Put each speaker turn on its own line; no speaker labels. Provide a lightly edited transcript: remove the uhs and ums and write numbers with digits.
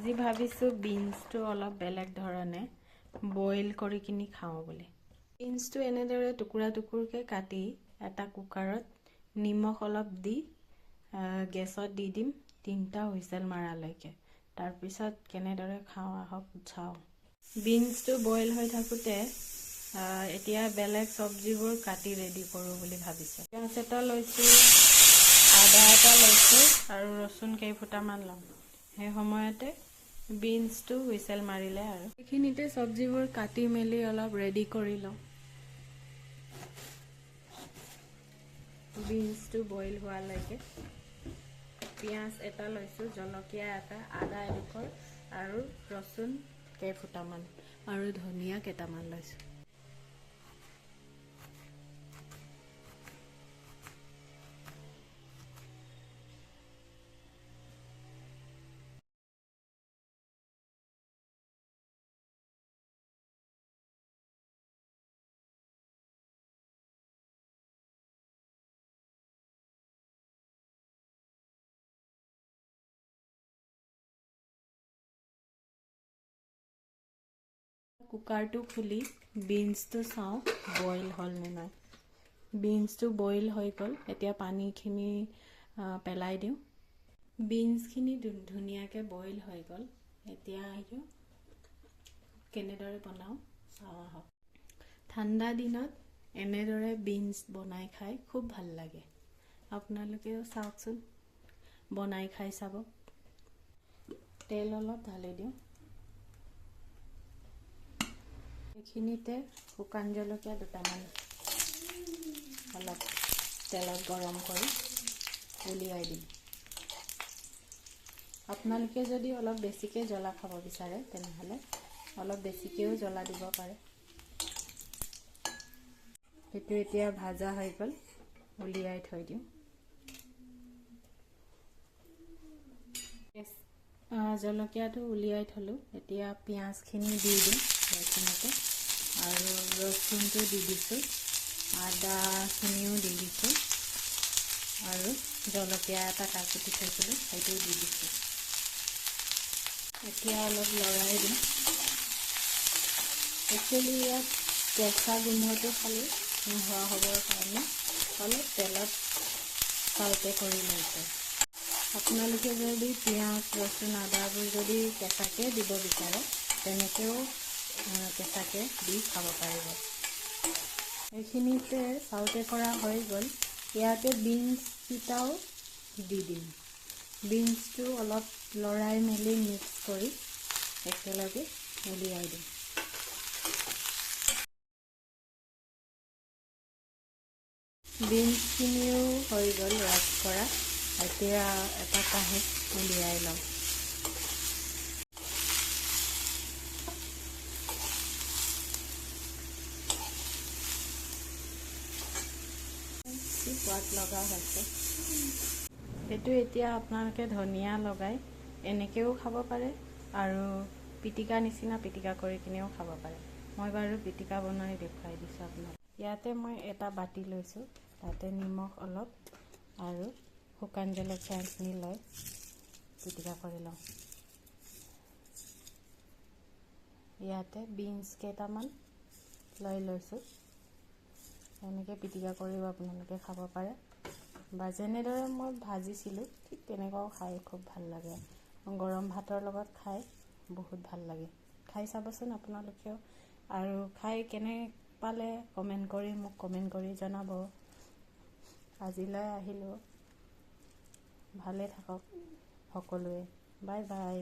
আজি ভাবিছোঁ বিনছটো অলপ বেলেগ ধৰণে বইল কৰি কিনি খাওঁ বুলি। বিনছটো এনেদৰে টুকুৰা টুকুৰকৈ কাটি এটা কুকাৰত নিমখ অলপ দি গেছত দি দিম 3টা হুইচেল মাৰালৈকে। তাৰপিছত কেনেদৰে খাওঁ আহক চাওঁ। বিনছটো বইল হৈ থাকোঁতে এতিয়া বেলেগ চব্জিবোৰ কাটি ৰেডি কৰোঁ বুলি ভাবিছোঁ। পিঁয়াজ এটা লৈছোঁ, আদা এটা লৈছোঁ আৰু ৰচুন কেইফুটামান ল'ম। সেই সময়তে বিনছটো হুইচেল মাৰিলে আৰু এইখিনিতে চব্জিবোৰ কাটি মেলি অলপ ৰেডি কৰি লওঁ। বিনছটো বইল হোৱালৈকে পিঁয়াজ এটা লৈছোঁ, জলকীয়া এটা, আদা এডোখৰ আৰু ৰচুন কেইফুটামান আৰু ধনিয়া কেইটামান লৈছোঁ। কুকাৰটো খুলি বিনছটো চাওঁ বইল হ'ল নে নাই। বিনছটো বইল হৈ গ'ল। এতিয়া পানীখিনি পেলাই দিওঁ। বিনছখিনি ধুনীয়াকৈ বইল হৈ গ'ল। এতিয়া আহিলোঁ কেনেদৰে বনাওঁ চাওঁ আহক। ঠাণ্ডা দিনত এনেদৰে বিনছ বনাই খাই খুব ভাল লাগে। আপোনালোকেও চাওকচোন, বনাই খাই চাব। তেল অলপ ঢালি দিওঁ। এইখিনিতে শুকান জলকীয়া দুটামান অলপ তেলত গৰম কৰি উলিয়াই দিম। আপোনালোকে যদি অলপ বেছিকৈ জ্বলা খাব বিচাৰে তেনেহ'লে অলপ বেছিকৈও জ্বলা দিব পাৰে। সেইটো এতিয়া ভাজা হৈ গ'ল, উলিয়াই থৈ দিওঁ। জলকীয়াটো উলিয়াই থলোঁ। এতিয়া পিঁয়াজখিনি দি দিম সেইখিনিতে আৰু ৰচুনটো দি দিছোঁ, আদাখিনিও দি দিছোঁ আৰু জলকীয়া এটা কাটি থৈছিলোঁ সেইটোও দি দিছোঁ। এতিয়া অলপ লৰাই দিম। একচুৱেলি ইয়াত কেঁচা গোন্ধটো খালি নোহোৱা হ'বৰ কাৰণে অলপ তেলত চাউতে কৰি লৈছে। আপোনালোকে যদি পিঁয়াজ, ৰচুন, আদাবোৰ যদি কেঁচাকৈ দিব বিচাৰে তেনেকৈও কেঁচাকৈ দি খাব পাৰিব। এইখিনিতে চাউতে কৰা হৈ গ'ল। ইয়াতে বিনছকেইটাও দি দিম। বিনছটো অলপ লৰাই মেলি মিক্স কৰি একেলগে উলিয়াই দিম। বিনছখিনিও হৈ গ'ল ৰস কৰা। এতিয়া এটা কাঁহীত উলিয়াই লওঁ। সোৱাদ লগা হৈছে। এইটো এতিয়া আপোনালোকে ধনিয়া লগাই এনেকৈও খাব পাৰে আৰু পিটিকা নিচিনা পিটিকা কৰি কিনেও খাব পাৰে। মই বাৰু পিটিকা বনাই দেখুৱাই দিছোঁ আপোনাক। ইয়াতে মই এটা বাতি লৈছোঁ, তাতে নিমখ অলপ আৰু শুকান জলকীয়া এখিনি লৈ পিটিকা কৰি লওঁ। ইয়াতে বিনছ কেইটামান লৈ লৈছোঁ। এনেকৈ পিটিকা কৰিও আপোনালোকে খাব পাৰে বা যেনেদৰে মই ভাজিছিলোঁ ঠিক তেনেকুৱাও খাই খুব ভাল লাগে। গৰম ভাতৰ লগত খাই বহুত ভাল লাগে। খাই চাবচোন আপোনালোকেও আৰু খাই কেনে পালে মোক কমেণ্ট কৰি জনাব। আজিলৈ আহিলোঁ। ভালে থাকক সকলোৱে। Bye bye.